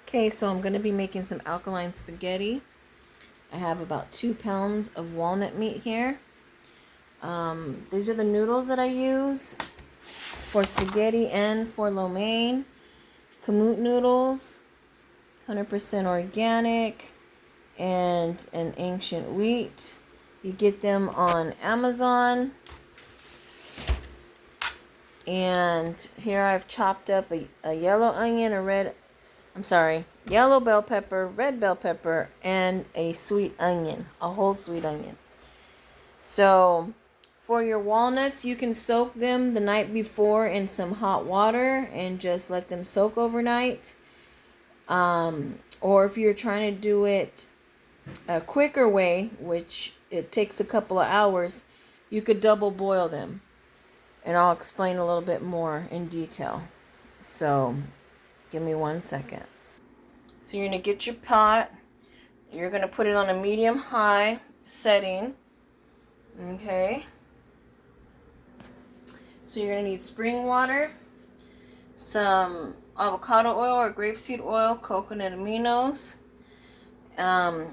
Okay, so I'm going to be making some alkaline spaghetti. I have about 2 pounds of walnut meat here. These are the noodles that I use for spaghetti and for lo mein. Kamut noodles, 100% organic, and an ancient wheat. You get them on Amazon. And here I've chopped up a yellow onion, yellow bell pepper, red bell pepper, and a sweet onion, a whole sweet onion. So for your walnuts, you can soak them the night before in some hot water and just let them soak overnight. Or if you're trying to do it a quicker way, which it takes a couple of hours, you could double boil them. And I'll explain a little bit more in detail. So give me 1 second. So you're going to get your pot. You're going to put it on a medium-high setting. Okay. So you're going to need spring water, some avocado oil or grapeseed oil, coconut aminos.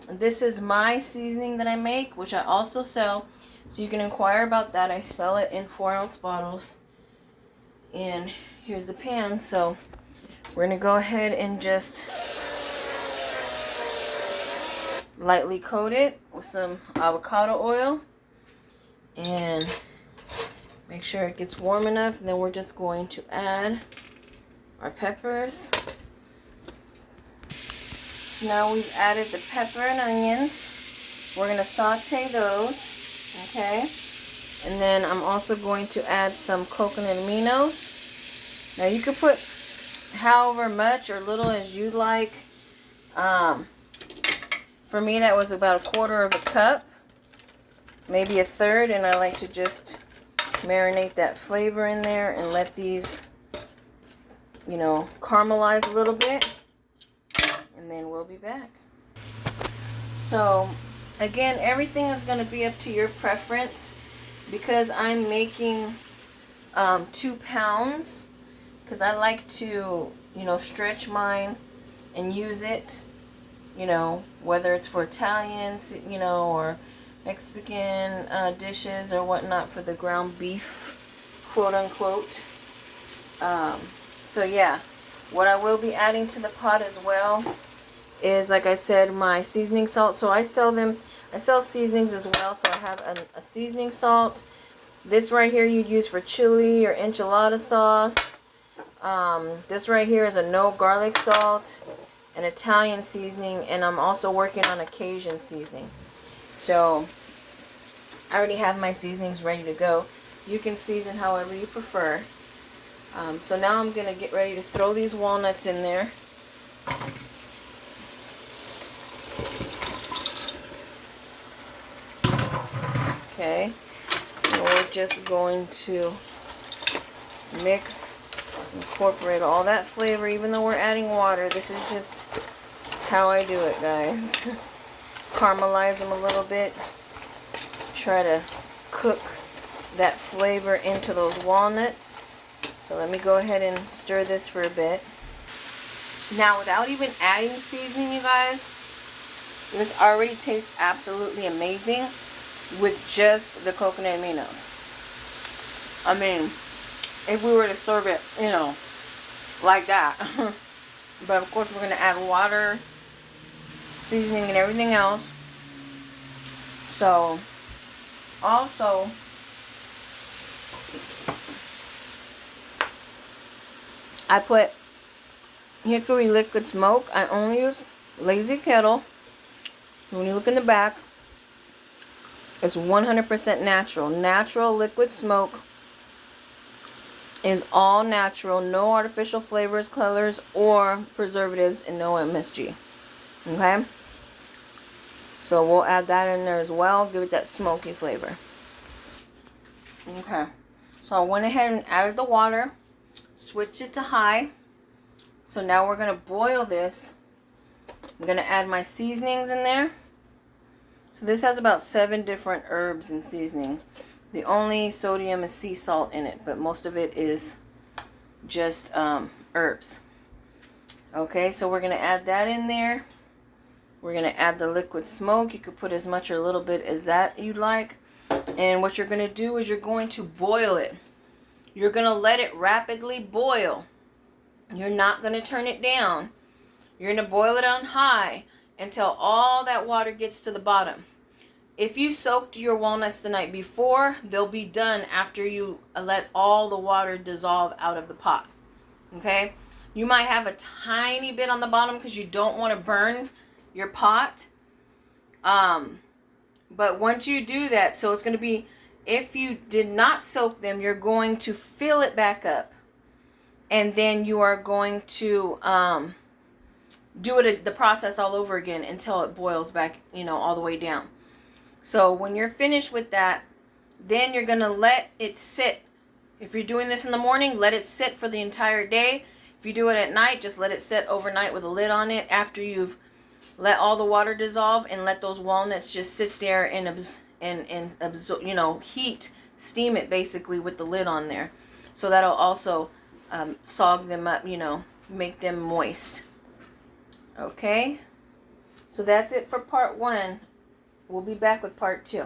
This is my seasoning that I make, which I also sell. So you can inquire about that. I sell it in 4-ounce bottles. And here's the pan. So we're going to go ahead and just lightly coat it with some avocado oil. And make sure it gets warm enough. And then we're just going to add our peppers. So now we've added the pepper and onions. We're going to saute those. Okay, and then I'm also going to add some coconut aminos. Now you could put however much or little as you like. For me, that was about 1/4 of a cup, maybe 1/3, and I like to just marinate that flavor in there and let these, caramelize a little bit, and then we'll be back. So again, everything is going to be up to your preference. Because I'm making 2 pounds, because I like to, stretch mine and use it, whether it's for Italian, or Mexican dishes or whatnot for the ground beef, quote unquote. So yeah, what I will be adding to the pot as well is, like I said, my seasoning salt. So I sell seasonings as well. So I have a seasoning salt. This right here you'd use for chili or enchilada sauce. This right here is a no garlic salt, an Italian seasoning, and I'm also working on a Cajun seasoning. So I already have my seasonings ready to go. You can season however you prefer. So now I'm going to get ready to throw these walnuts in there. Okay, and we're just going to incorporate all that flavor, even though we're adding water. This is just how I do it, guys. Caramelize them a little bit. Try to cook that flavor into those walnuts. So let me go ahead and stir this for a bit. Now, without even adding seasoning, you guys, this already tastes absolutely amazing with just the coconut aminos. I mean, if we were to serve it, like that. But of course we're going to add water, seasoning, and everything else. So, also, I put hickory liquid smoke. I only use Lazy Kettle. When you look in the back, it's 100% natural. Natural liquid smoke is all natural. No artificial flavors, colors, or preservatives, and no MSG. Okay? So we'll add that in there as well. Give it that smoky flavor. Okay. So I went ahead and added the water. Switched it to high. So now we're going to boil this. I'm going to add my seasonings in there. So this has about 7 different herbs and seasonings. The only sodium is sea salt in it, but most of it is just herbs. Okay, so we're going to add that in there. We're going to add the liquid smoke. You could put as much or a little bit as that you'd like. And what you're going to do is you're going to boil it. You're going to let it rapidly boil. You're not going to turn it down. You're going to boil it on high until all that water gets to the bottom. If you soaked your walnuts the night before, they'll be done after you let all the water dissolve out of the pot. Okay? You might have a tiny bit on the bottom because you don't want to burn your pot. But once you do that, so it's going to be, if you did not soak them, you're going to fill it back up. And then you are going to do the process all over again until it boils back, all the way down. So when you're finished with that, then you're going to let it sit. If you're doing this in the morning, let it sit for the entire day. If you do it at night, just let it sit overnight with a lid on it after you've let all the water dissolve, and let those walnuts just sit there and absorb, heat, steam it basically with the lid on there. So that'll also sog them up, make them moist. Okay, so that's it for part 1. We'll be back with part 2.